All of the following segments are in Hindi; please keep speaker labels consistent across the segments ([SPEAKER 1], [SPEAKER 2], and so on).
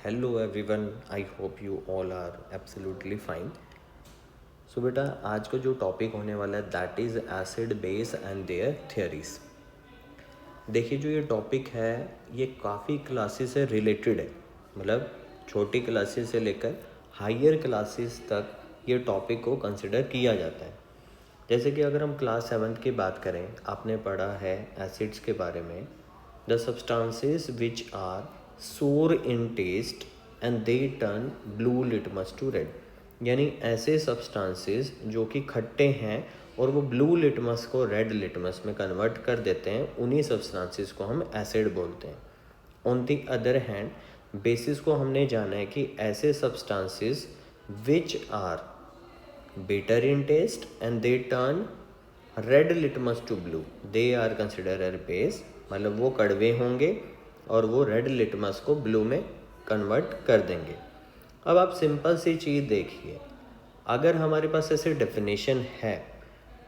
[SPEAKER 1] Hello everyone, I hope you all are absolutely fine. So बेटा, आज का जो टॉपिक होने वाला है that is acid base and their theories. देखिए, जो ये टॉपिक है ये काफ़ी क्लासेस से रिलेटेड है, मतलब छोटी क्लासेस से लेकर हायर क्लासेस तक ये टॉपिक को कंसिडर किया जाता है। जैसे कि अगर हम क्लास 7th की बात करें, आपने पढ़ा है एसिड्स के बारे में, the substances which are sour in taste and they turn blue litmus to red, यानी ऐसे सब्सटेंसेस जो कि खट्टे हैं और वो ब्लू लिटमस को रेड लिटमस में कन्वर्ट कर देते हैं, उन्हीं सब्सटेंसेस को हम एसिड बोलते हैं। On the other hand, basis को हमने जाना है कि ऐसे substances which are bitter in taste and they turn red litmus to blue, they are considered as base, मतलब वो कड़वे होंगे और वो रेड लिटमस को ब्लू में कन्वर्ट कर देंगे। अब आप सिंपल सी चीज़ देखिए, अगर हमारे पास ऐसे डेफिनेशन है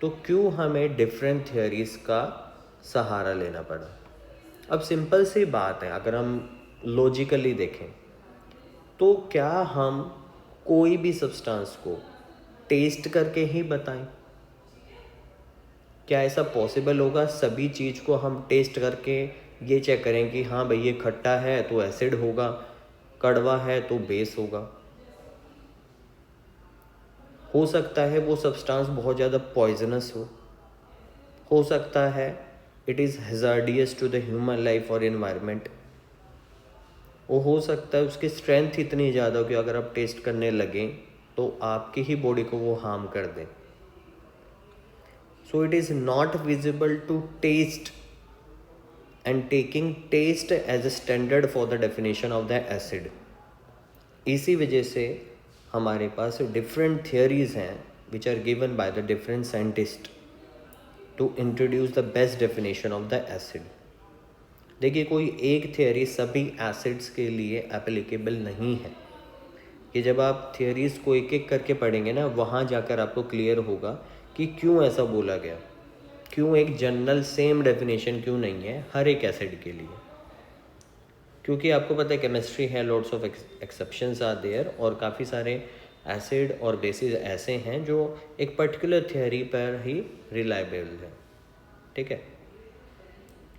[SPEAKER 1] तो क्यों हमें डिफरेंट थियोरीज का सहारा लेना पड़ा। अब सिंपल सी बात है, अगर हम लॉजिकली देखें तो क्या हम कोई भी सब्सटेंस को टेस्ट करके ही बताएं? क्या ऐसा पॉसिबल होगा? सभी चीज़ को हम टेस्ट करके ये चेक करें कि हाँ भाई ये खट्टा है तो एसिड होगा, कड़वा है तो बेस होगा। हो सकता है वो सब्सटेंस बहुत ज़्यादा पॉइजनस हो सकता है it is hazardous to the human life और एनवायरनमेंट, वो हो सकता है उसकी स्ट्रेंथ इतनी ज़्यादा हो कि अगर आप टेस्ट करने लगें तो आपकी ही बॉडी को वो हार्म कर दे। So it is not visible to taste and taking taste as a standard for the definition of the acid. इसी वजह से हमारे पास different theories हैं which are given by the different scientists to introduce the best definition of the acid. देखिए, कोई एक थियोरी सभी एसिड्स के लिए एप्लीकेबल नहीं है। कि जब आप थियोरीज को एक एक करके पढ़ेंगे ना, वहाँ जाकर आपको क्लियर होगा कि क्यों ऐसा बोला गया, क्यों एक जनरल सेम डेफिनेशन क्यों नहीं है हर एक एसिड के लिए। क्योंकि आपको पता है केमिस्ट्री है, lots of exceptions are there, और काफ़ी सारे एसिड और बेसिस ऐसे हैं जो एक पर्टिकुलर थियोरी पर ही रिलायबल है। ठीक है,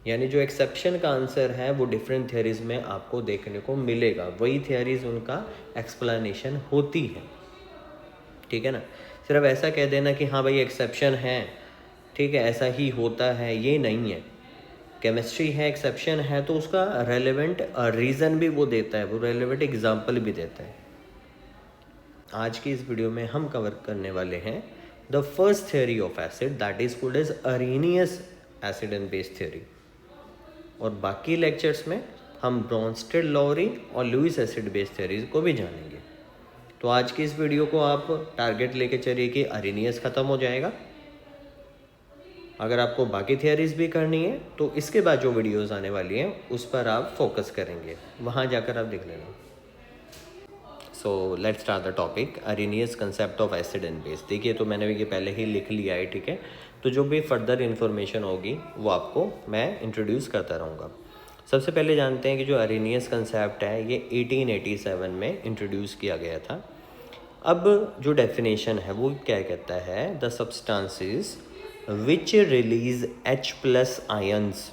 [SPEAKER 1] यानी जो एक्सेप्शन का आंसर है वो डिफरेंट थियोरीज में आपको देखने को मिलेगा, वही थियोरीज उनका एक्सप्लेनेशन होती है। ठीक है ना, सिर्फ ऐसा कह देना कि हाँ भाई एक्सेप्शन है, ठीक है, ऐसा ही होता है, ये नहीं है। केमिस्ट्री है, एक्सेप्शन है, तो उसका रेलेवेंट रीज़न भी वो देता है, वो रेलेवेंट एग्जाम्पल भी देता है। आज की इस वीडियो में हम कवर करने वाले हैं the first theory of acid that is called as Arrhenius acid and base theory, और बाकी लेक्चर्स में हम ब्रॉन्स्टेड लॉरी और लुईस एसिड बेस थियोरीज को भी जानेंगे। तो आज की इस वीडियो को आप टारगेट लेके चलिए कि अरेनियस ख़त्म हो जाएगा। अगर आपको बाकी थियरीज भी करनी है तो इसके बाद जो वीडियोस आने वाली हैं उस पर आप फोकस करेंगे, वहाँ जाकर आप देख लेना। So let's start the topic Arrhenius concept of acid and base. देखिए, तो मैंने ये पहले ही लिख लिया है, ठीक है, तो जो भी फर्दर इन्फॉर्मेशन होगी वो आपको मैं इंट्रोड्यूस करता रहूँगा। सबसे पहले जानते हैं कि जो अरेनियस कंसेप्ट है ये 1887 में इंट्रोड्यूस किया गया था। अब जो डेफिनेशन है वो क्या कहता है, the substances which release H+ ions.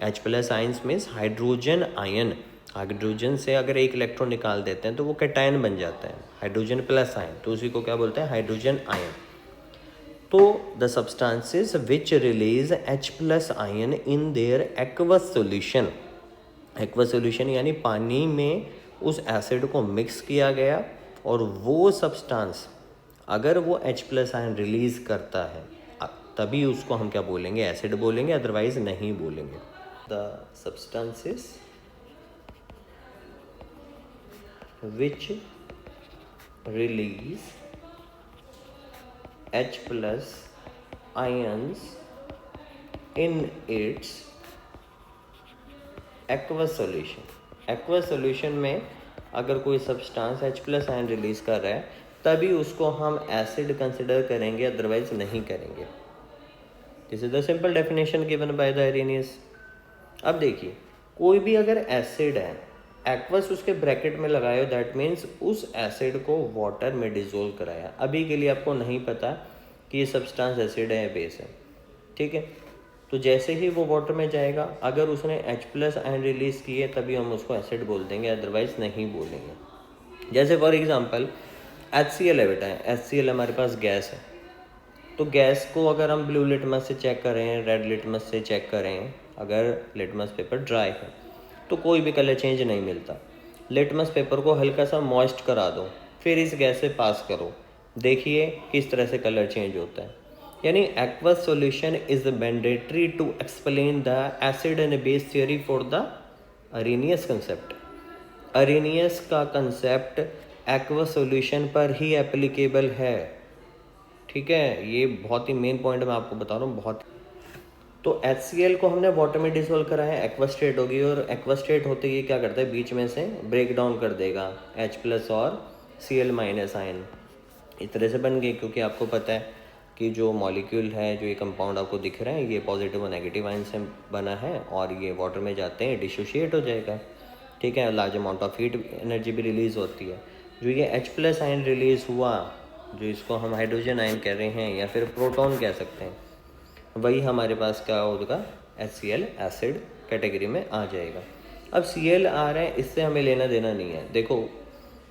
[SPEAKER 1] H+ ions means hydrogen ion, hydrogen से अगर एक इलेक्ट्रॉन निकाल देते हैं तो वो कैटायन बन जाता है, हाइड्रोजन प्लस आयन, तो उसी को क्या बोलते हैं, हाइड्रोजन आयन। तो the substances which release H+ ion in their aqueous solution, aqueous solution यानी पानी में उस एसिड को मिक्स किया गया और वो सब्सटेंस अगर वो H+ आयन रिलीज करता है तभी उसको हम क्या बोलेंगे, एसिड बोलेंगे, अदरवाइज नहीं बोलेंगे। The substances which release H+ ions in its aqueous solution. Aqueous solution में अगर कोई सब्सटेंस H+ आयन रिलीज कर रहा है तभी उसको हम एसिड कंसिडर करेंगे, अदरवाइज नहीं करेंगे। This is the simple definition given by the Arrhenius. अब देखिए, कोई भी अगर एसिड है, एक्वस उसके ब्रैकेट में लगाए हो, दैट मीन्स उस एसिड को वाटर में डिजोल्व कराया। अभी के लिए आपको नहीं पता कि ये सब्सटेंस एसिड है या बेस है, ठीक है। तो जैसे ही वो वाटर में जाएगा, अगर उसने H+ आयन रिलीज़ किए तभी हम उसको एसिड बोल देंगे, अदरवाइज नहीं बोलेंगे। जैसे फॉर एग्जांपल HCl है बेटा, HCl हमारे पास गैस है, तो गैस को अगर हम ब्लू लिटमस से चेक करें, रेड लिटमस से चेक करें, अगर लिटमस पेपर ड्राई है तो कोई भी कलर चेंज नहीं मिलता। लिटमस पेपर को हल्का सा मॉइस्ट करा दो, फिर इस गैस से पास करो, देखिए किस तरह से कलर चेंज होता है। यानी aqueous solution is mandatory to explain the acid and base theory for the Arrhenius concept. Arrhenius का कंसेप्ट एक्वस सॉल्यूशन पर ही एप्लीकेबल है, ठीक है। ये बहुत ही मेन पॉइंट मैं आपको बता रहा हूँ, बहुत। तो HCl को हमने वाटर में डिसोल्व करा है, एक्वा स्टेट होगी, और एक्वा स्टेट होते ही क्या करता है, बीच में से ब्रेक डाउन कर देगा H+ और Cl- आयन। इस तरह से बन गई, क्योंकि आपको पता है कि जो मॉलिक्यूल है, जो ये कंपाउंड आपको दिख रहा है, ये पॉजिटिव और नेगेटिव आयन से बना है, और ये वाटर में जाते हैं डिसोशिएट हो जाएगा, ठीक है। Large amount of heat energy भी रिलीज़ होती है। जो ये H+ आयन रिलीज़ हुआ, जो इसको हम हाइड्रोजन आयन कह रहे हैं या फिर प्रोटॉन कह सकते हैं, वही हमारे पास क्या होगा, HCl एसिड कैटेगरी में आ जाएगा। अब Cl आ रहा है, इससे हमें लेना देना नहीं है। देखो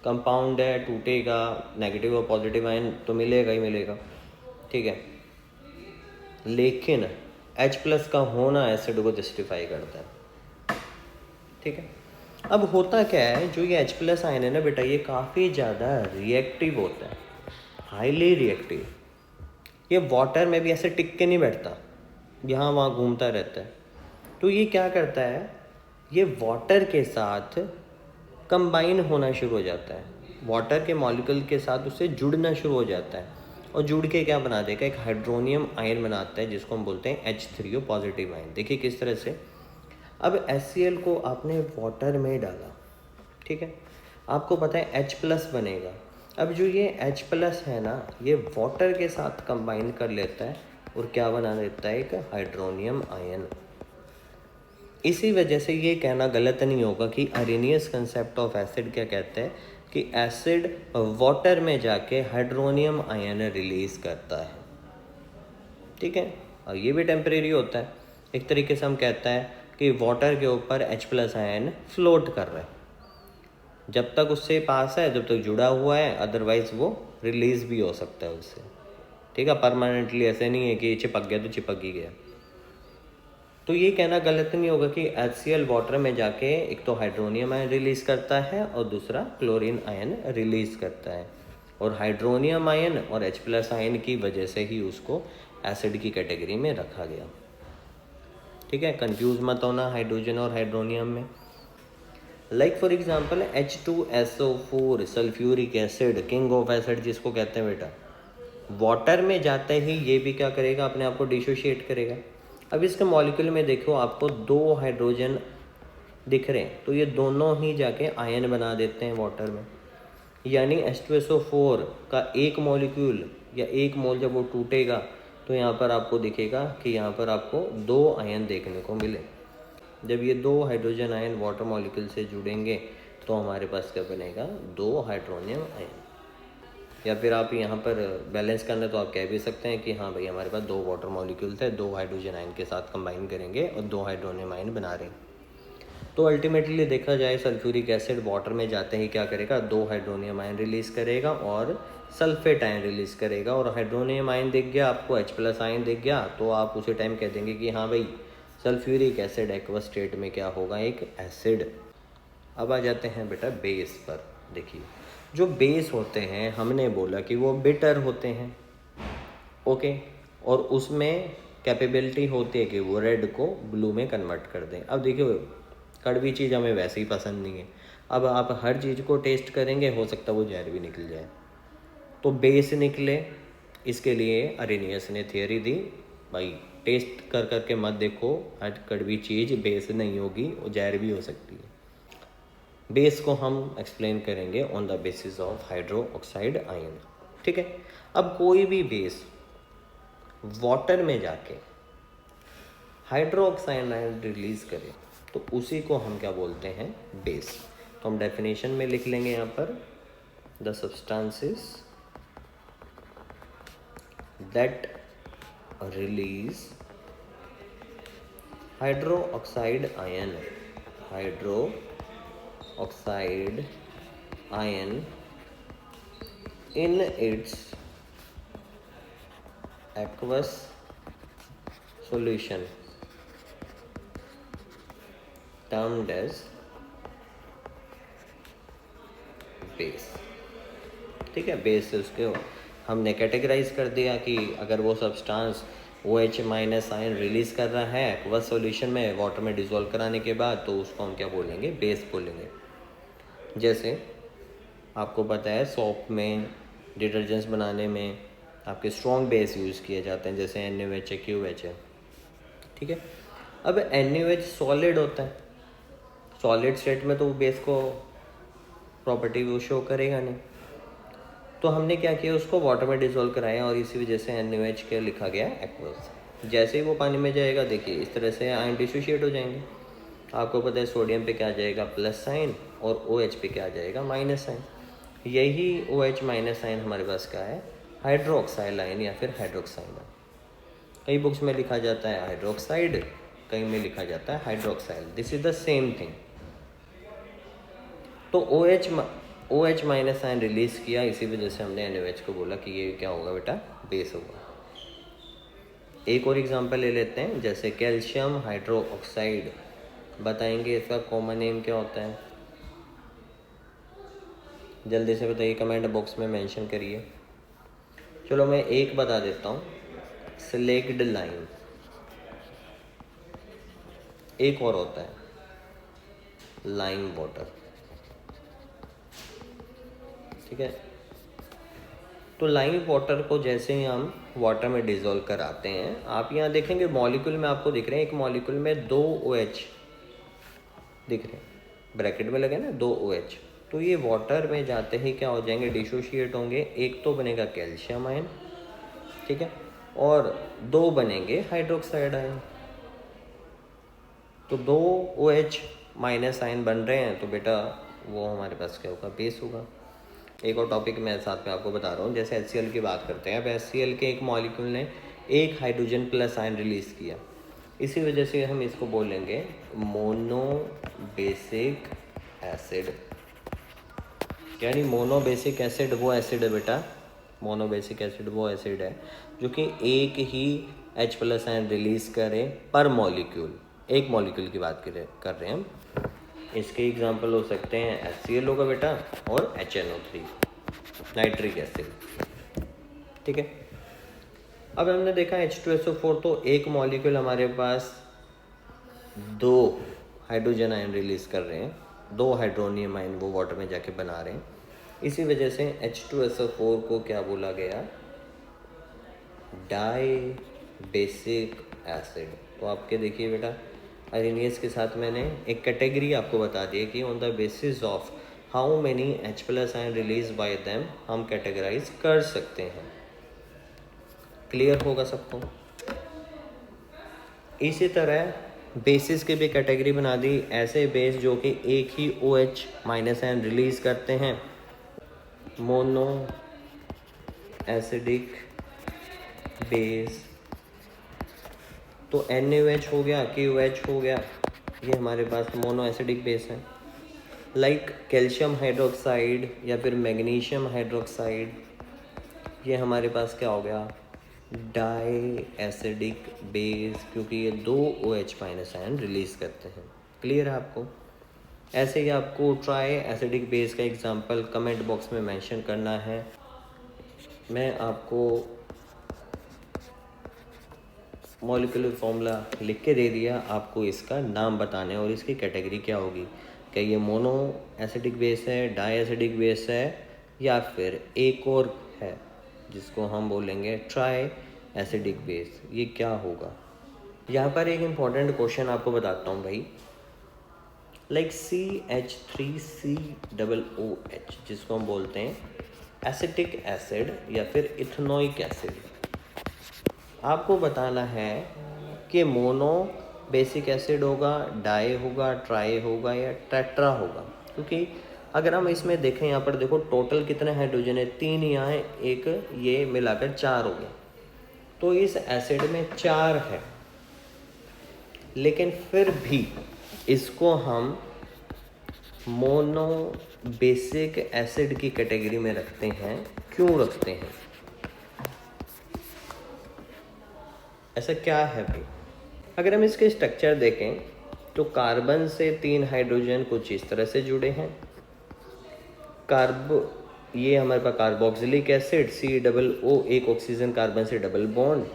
[SPEAKER 1] कंपाउंड है, टूटेगा, नेगेटिव और पॉजिटिव आयन तो मिलेगा ही मिलेगा, ठीक है। लेकिन H+ का होना एसिड को जस्टिफाई करता है, ठीक है। अब होता क्या है, जो ये H+ आयन है ना बेटा, ये काफ़ी ज़्यादा रिएक्टिव होता है, हाईली रिएक्टिव। ये वाटर में भी ऐसे टिक के नहीं बैठता, यहाँ वहाँ घूमता रहता है। तो ये क्या करता है, ये वाटर के साथ कंबाइन होना शुरू हो जाता है, वाटर के मॉलिक्यूल के साथ उससे जुड़ना शुरू हो जाता है, और जुड़ के क्या बना देगा, एक हाइड्रोनियम आयन बनाता है, जिसको हम बोलते हैं H3O पॉजिटिव आयन। देखिए किस तरह से। अब HCl को आपने वाटर में डाला, ठीक है, आपको पता है H+ बनेगा। अब जो ये H+ है ना, ये वाटर के साथ कंबाइन कर लेता है और क्या बना देता है, एक हाइड्रोनियम आयन। इसी वजह से ये कहना गलत नहीं होगा कि अरेनियस कंसेप्ट ऑफ एसिड क्या कहता है, कि एसिड वाटर में जाके हाइड्रोनियम आयन रिलीज करता है, ठीक है। और ये भी टेम्परेरी होता है। एक तरीके से हम कहते हैं कि वाटर के ऊपर H+ आयन फ्लोट कर रहा है, जब तक उससे पास है, जब तक जुड़ा हुआ है, अदरवाइज वो रिलीज भी हो सकता है उससे, ठीक है। परमानेंटली ऐसे नहीं है कि चिपक गया तो चिपक ही गया। तो ये कहना गलत नहीं होगा कि HCl वाटर में जाके एक तो हाइड्रोनियम आयन रिलीज करता है और दूसरा क्लोरीन आयन रिलीज करता है, और हाइड्रोनियम आयन और H+ आयन की वजह से ही उसको एसिड की कैटेगरी में रखा गया, ठीक है। कंफ्यूज मत होना हाइड्रोजन और हाइड्रोनियम में। Like for example H2SO4 sulphuric acid, king of acid जिसको कहते हैं बेटा, वाटर में जाते ही ये भी क्या करेगा, अपने आप को डिसोशिएट करेगा। अब इसके मॉलिक्यूल में देखो, आपको 2 हाइड्रोजन दिख रहे हैं, तो ये दोनों ही जाके आयन बना देते हैं वाटर में। यानी H2SO4 का एक मॉलिक्यूल या एक मोल जब वो टूटेगा, तो यहाँ पर आपको दिखेगा कि यहाँ पर आपको 2 आयन देखने को मिले। जब ये 2 हाइड्रोजन आयन वाटर मॉलिक्यूल से जुड़ेंगे तो हमारे पास क्या बनेगा, 2 हाइड्रोनियम आयन। या फिर आप यहाँ पर बैलेंस करना तो आप कह भी सकते हैं कि हाँ भाई हमारे पास 2 वाटर मॉलिक्यूल थे, 2 हाइड्रोजन आयन के साथ कंबाइन करेंगे और 2 हाइड्रोनियम आयन बना रहे हैं। तो अल्टीमेटली देखा जाए, सल्फ्यूरिक एसिड वाटर में जाते ही क्या करेगा, 2 हाइड्रोनियम आयन रिलीज़ करेगा और सल्फेट आयन रिलीज़ करेगा। और हाइड्रोनियम आयन दिख गया आपको, H+ आयन दिख गया, तो आप उसी टाइम कह देंगे कि हाँ भाई सल्फ्यूरिक एसिड एक्वस स्टेट में क्या होगा, एक एसिड। अब आ जाते हैं बेटा बेस पर। देखिए जो बेस होते हैं, हमने बोला कि वो बिटर होते हैं, ओके, और उसमें कैपेबिलिटी होती है कि वो रेड को ब्लू में कन्वर्ट कर दें। अब देखिए कड़वी चीज़ हमें वैसे ही पसंद नहीं है, अब आप हर चीज़ को टेस्ट करेंगे, हो सकता है वो जहर भी निकल जाए। तो बेस निकले, इसके लिए अरेनियस ने थियरी दी, भाई टेस्ट कर करके मत देखो, हर कड़वी चीज़ बेस नहीं होगी, वो जहर भी हो सकती है। बेस को हम एक्सप्लेन करेंगे on the basis of hydro oxide ion, ठीक है। अब कोई भी बेस वाटर में जाके हाइड्रो ऑक्साइड आयन रिलीज करे तो उसी को हम क्या बोलते हैं, बेस। तो हम डेफिनेशन में लिख लेंगे यहाँ पर the substances that release hydroxide ion in its aqueous solution termed as base. ठीक है, बेस से उसके हमने कैटेगराइज कर दिया कि अगर वो substance OH minus ion release कर रहा है एक्वस सॉल्यूशन में वाटर में डिसॉल्व कराने के बाद, तो उसको हम क्या बोलेंगे, बेस बोलेंगे। जैसे आपको पता है सोप में, डिटर्जेंट्स बनाने में आपके स्ट्रॉन्ग बेस यूज़ किए जाते हैं, जैसे NaOH है, QH है। ठीक है, अब NaOH सॉलिड होता है, सॉलिड स्टेट में तो वो बेस को प्रॉपर्टी वो शो करेगा नहीं, तो हमने क्या किया, उसको वाटर में डिसॉल्व कराया और इसी वजह से NaOH के लिखा गया एक्वस। जैसे ही वो पानी में जाएगा, देखिए इस तरह से आयन डिसोशिएट हो जाएंगे। आपको पता है सोडियम पे क्या आ जाएगा, प्लस साइन, और OH पे क्या आ जाएगा, माइनस साइन। यही OH माइनस आयन हमारे पास क्या है, हाइड्रोक्साइल आयन या फिर हाइड्रोक्साइड आयन। कई बुक्स में लिखा जाता है हाइड्रोक्साइड, कई में लिखा जाता है hydroxyl, this is the same thing. तो OH माइनस आयन रिलीज किया, इसी वजह से हमने NaOH को बोला कि ये क्या होगा बेटा, बेस होगा। एक और एग्जांपल ले लेते हैं, जैसे कैल्शियम हाइड्रोक्साइड, बताएंगे इसका कॉमन नेम क्या होता है, जल्दी से बताइए, कमेंट बॉक्स में मेंशन करिए। चलो मैं एक बता देता हूँ, स्लेक्ड लाइम। एक और होता है लाइम वाटर। ठीक है, तो लाइम वाटर को जैसे ही हम वाटर में डिसॉल्व कराते हैं, आप यहाँ देखेंगे मॉलिक्यूल में आपको दिख रहे हैं, एक मॉलिक्यूल में 2 OH दिख रहे हैं, ब्रैकेट में लगे ना 2 OH, तो ये वाटर में जाते ही क्या हो जाएंगे, डिसोशिएट होंगे। एक तो बनेगा कैल्शियम आयन, ठीक है, और 2 बनेंगे हाइड्रोक्साइड आयन। तो 2 OH माइनस आयन बन रहे हैं, तो बेटा वो हमारे पास क्या होगा, बेस होगा। एक और टॉपिक मैं साथ में आपको बता रहा हूँ, जैसे HCl की बात करते हैं। अब HCl के एक मॉलिक्यूल ने एक हाइड्रोजन प्लस आयन रिलीज किया, इसी वजह से हम इसको बोलेंगे मोनो बेसिक एसिड। यानी मोनो बेसिक एसिड वो एसिड है बेटा, मोनो बेसिक एसिड वो एसिड है जो कि एक ही H प्लस आयन रिलीज करे पर मॉलिक्यूल। एक मॉलिक्यूल की बात कर रहे हैं हम। इसके एग्जाम्पल हो सकते हैं HCl होगा बेटा, और HNO3 नाइट्रिक एसिड। ठीक है, अब हमने देखा H2SO4, तो एक मॉलिक्यूल हमारे पास 2 हाइड्रोजन आयन रिलीज कर रहे हैं, 2 हाइड्रोनियम आयन वो वाटर में जाके बना रहे हैं, इसी वजह से H2SO4 को क्या बोला गया, डाई बेसिक एसिड। तो आपके देखिए बेटा, अरेनियस के साथ मैंने एक कैटेगरी आपको बता दी है कि on the basis of how many H plus ion release by them हम कैटेगराइज कर सकते हैं। क्लियर होगा सबको। इसी तरह बेसिस की भी कैटेगरी बना दी, ऐसे बेस जो कि एक ही OH माइनस आयन रिलीज करते हैं, मोनो एसिडिक बेस। तो NaOH हो गया, KOH हो गया, ये हमारे पास मोनो एसिडिक बेस है। लाइक कैल्शियम हाइड्रोक्साइड या फिर मैग्नीशियम हाइड्रोक्साइड, ये हमारे पास क्या हो गया, डाई एसिडिक बेस, क्योंकि ये 2 OH माइनस आयन रिलीज करते हैं। क्लियर है आपको। ऐसे ही आपको ट्राई एसिडिक बेस का एग्जांपल कमेंट बॉक्स में मेंशन करना है। मैं आपको मॉलिक्यूलर फॉर्मूला लिख के दे दिया, आपको इसका नाम बताने और इसकी कैटेगरी क्या होगी, क्या ये मोनो एसिडिक बेस है, डाई एसिडिक बेस है, या फिर एक और है जिसको हम बोलेंगे ट्राई एसिडिक बेस, ये क्या होगा। यहाँ पर एक इम्पॉर्टेंट क्वेश्चन आपको बताता हूँ भाई, लाइक CH3COOH जिसको हम बोलते हैं एसिटिक एसिड या फिर इथेनोइक एसिड, आपको बताना है कि मोनो बेसिक एसिड होगा, डाई होगा, ट्राई होगा या टेट्रा होगा। क्योंकि अगर हम इसमें देखें, यहाँ पर देखो टोटल कितने हाइड्रोजन है, 3 यहाँ है, एक ये मिलाकर 4 हो गए। तो इस एसिड में 4 है, लेकिन फिर भी इसको हम मोनो बेसिक एसिड की कैटेगरी में रखते हैं। क्यों रखते हैं, ऐसा क्या है भाई? अगर हम इसके स्ट्रक्चर देखें तो कार्बन से 3 हाइड्रोजन कुछ इस तरह से जुड़े हैं। ये हमारे पास कार्बोक्सिलिक एसिड COO, एक ऑक्सीजन कार्बन से डबल बॉन्ड,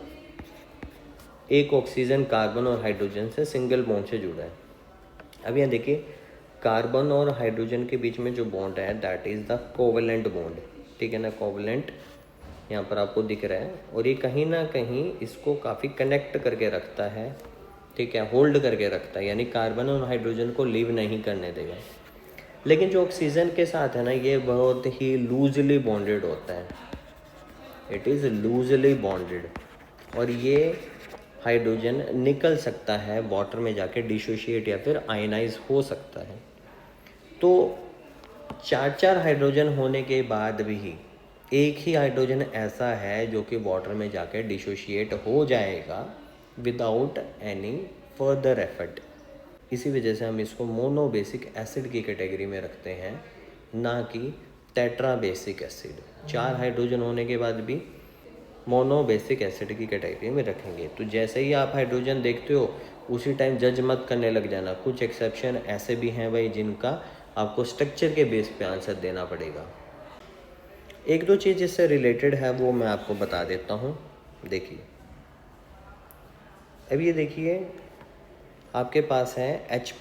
[SPEAKER 1] एक ऑक्सीजन कार्बन और हाइड्रोजन से सिंगल बॉन्ड से जुड़ा है। अब यहाँ देखिए, कार्बन और हाइड्रोजन के बीच में जो बॉन्ड है that is the covalent bond, ठीक है ना, कोवेलेंट यहाँ पर आपको दिख रहा है, और ये कहीं ना कहीं इसको काफ़ी कनेक्ट करके रखता है, ठीक है, होल्ड करके रखता है, यानी कार्बन और हाइड्रोजन को लीव नहीं करने देगा। लेकिन जो ऑक्सीजन के साथ है ना, ये बहुत ही लूजली बॉन्डेड होता है, इट इज़ लूजली बॉन्डेड, और ये हाइड्रोजन निकल सकता है वाटर में जाके, डिसोशिएट या फिर आयनाइज हो सकता है। तो 4 हाइड्रोजन होने के बाद भी एक ही हाइड्रोजन ऐसा है जो कि वाटर में जाकर डिसोशिएट हो जाएगा विदाउट एनी फर्दर एफर्ट। इसी वजह से हम इसको मोनो बेसिक एसिड की कैटेगरी में रखते हैं, ना कि टेट्रा बेसिक एसिड। 4 हाइड्रोजन होने के बाद भी मोनो बेसिक एसिड की कैटेगरी में रखेंगे। तो जैसे ही आप हाइड्रोजन देखते हो उसी टाइम जज मत करने लग जाना। कुछ एक्सेप्शन ऐसे भी हैं भाई जिनका आपको स्ट्रक्चर के बेस पे आंसर देना पड़ेगा। एक दो चीज़ इससे रिलेटेड है वो मैं आपको बता देता हूँ। देखिए, अब ये देखिए, आपके पास है H+,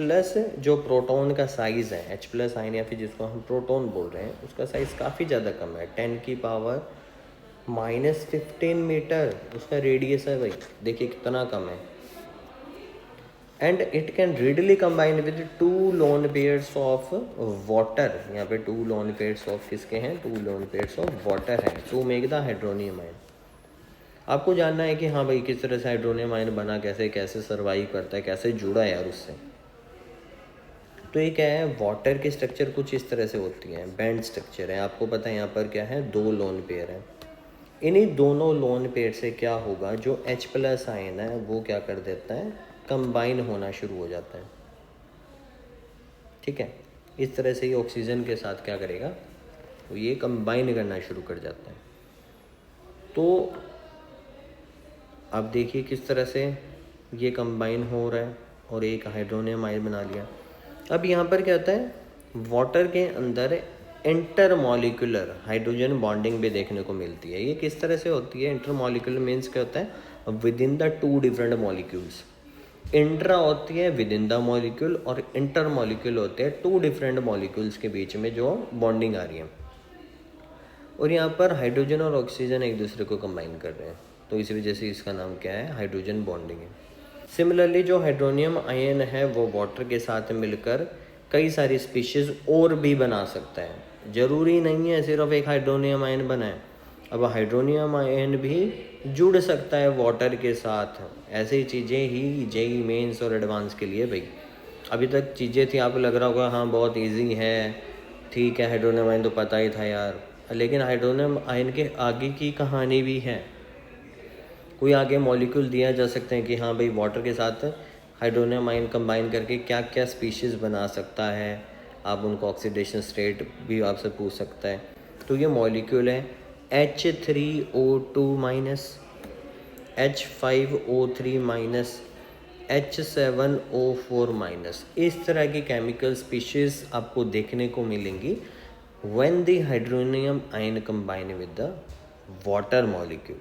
[SPEAKER 1] जो प्रोटॉन का साइज़ है, H+ आयन या फिर जिसको हम प्रोटॉन बोल रहे हैं, उसका साइज़ काफ़ी ज़्यादा कम है, 10⁻⁻15 मीटर उसका रेडियस है भाई, देखिए कितना कम है। And it can readily combine with 2 lone pairs of water. यहाँ पे 2 लोन पेयर्स ऑफ किसके हैं, 2 लोन पेयर्स ऑफ वाटर है, to make the hydronium ion. आपको जानना है कि हाँ भाई किस तरह से हाइड्रोनियम आयन बना, कैसे सर्वाइव करता है, कैसे जुड़ा है यार उससे। तो ये क्या है, वाटर की स्ट्रक्चर कुछ इस तरह से होती है, बैंड स्ट्रक्चर है। आपको पता है यहाँ पर क्या है, 2 लोन पेयर है। इन्हीं दोनों लोन पेयर से क्या होगा, जो H+ आयन है वो क्या कर देता है, कंबाइन होना शुरू हो जाता है, ठीक है। इस तरह से ये ऑक्सीजन के साथ क्या करेगा, तो ये कंबाइन करना शुरू कर जाता है। तो अब देखिए किस तरह से ये कंबाइन हो रहा है और एक हाइड्रोनियम आयन बना लिया। अब यहाँ पर क्या होता है, वाटर के अंदर इंटरमॉलिक्यूलर हाइड्रोजन बॉन्डिंग भी देखने को मिलती है। ये किस तरह से होती है, इंटरमॉलिक्यूलर मीन्स क्या होता है, with in the 2 different molecules. Intra होती है विद इन द मॉलिक्यूल, और इंटर मॉलिक्यूल होते हैं 2 डिफरेंट मॉलिक्यूल्स के बीच में जो बॉन्डिंग आ रही है। और यहाँ पर हाइड्रोजन और ऑक्सीजन एक दूसरे को कंबाइन कर रहे हैं, तो इस वजह से इसका नाम क्या है, हाइड्रोजन बॉन्डिंग है। सिमिलरली जो हाइड्रोनियम आयन है वो वाटर के साथ मिलकर कई सारी स्पीशीज़ और भी बना सकता है, ज़रूरी नहीं है सिर्फ एक हाइड्रोनियम आयन बनाए। अब हाइड्रोनियम आयन भी जुड़ सकता है वाटर के साथ। ऐसे ही चीज़ें ही जेईई मेंस और एडवांस के लिए भाई अभी तक चीज़ें थी, आपको लग रहा होगा हाँ बहुत इजी है, ठीक है, हाइड्रोनियम आयन तो पता ही था यार, लेकिन हाइड्रोनियम आयन के आगे की कहानी भी है। कोई आगे मॉलिक्यूल दिया जा सकते हैं कि हाँ भाई वाटर के साथ हाइड्रोनियम आयन कंबाइन करके क्या क्या स्पीशीज़ बना सकता है, आप उनको ऑक्सीडेशन स्टेट भी आपसे पूछ सकता है। तो ये मॉलिक्यूल है H3O2-, H5O3-, H7O4-। इस तरह की केमिकल स्पीशीज़ आपको देखने को मिलेंगी when the hydronium ion combine with the water molecule.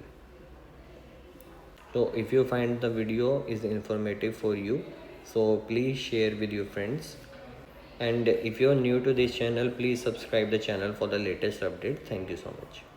[SPEAKER 1] So if you find the video is informative for you, so please share with your friends, and if you are new to this channel, please subscribe the channel for the latest update. Thank you so much.